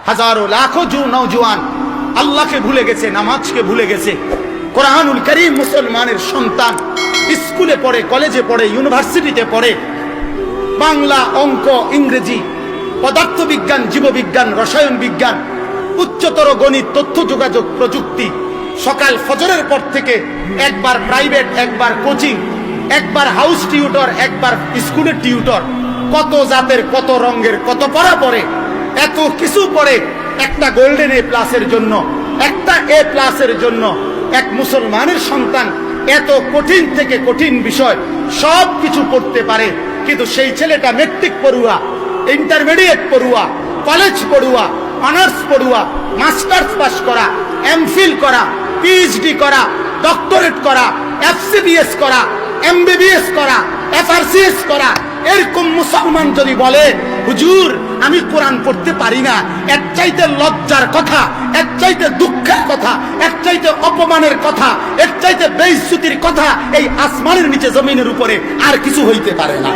হাজারো লাখো নওজোয়ান আল্লাহকে ভুলে গেছে, নামাজকে ভুলে গেছে। কোরআনুল কারীম মুসলমানের সন্তান স্কুলে পড়ে, কলেজে পড়ে, ইউনিভার্সিটিতে পড়ে, বাংলা, অঙ্ক, ইংরেজি, পদার্থবিজ্ঞান, জীববিজ্ঞান, রসায়ন বিজ্ঞান, উচ্চতর গণিত, তথ্য যোগাযোগ প্রযুক্তি। সকাল ফজরের পর থেকে একবার প্রাইভেট, একবার কোচিং, একবার হাউস টিউটর, একবার স্কুলের টিউটর। কত জাতের, কত রঙের, কত পড়া পড়ে, এত কিছু পড়ে একটা গোল্ডেন এ প্লাসের জন্য, একটা এ প্লাসের জন্য। এক মুসলমানের সন্তান এত কঠিন থেকে কঠিন বিষয় সব কিছু পড়তে পারে, কিন্তু সেই ছেলেটা মেট্রিক পড়ুয়া, ইন্টারমিডিয়েট পড়ুয়া, কলেজ পড়ুয়া, অনার্স পড়ুয়া, মাস্টার্স পাস করা, এমফিল করা, পিএইচডি করা, ডক্টরেট করা, এফসিবিএস করা, এমবিবিএস করা, এফআরসিএস করা, এরকম মুসলমান যদি বলে হুজুর আমি কোরআন পড়তে পারি না, এর চাইতে লজ্জার কথা, এর চাইতে দুঃখের কথা, এর চাইতে অপমানের কথা, এর চাইতে বেইজ্জতির কথা এই আসমানের নিচে জমিনের উপরে আর কিছু হইতে পারে না।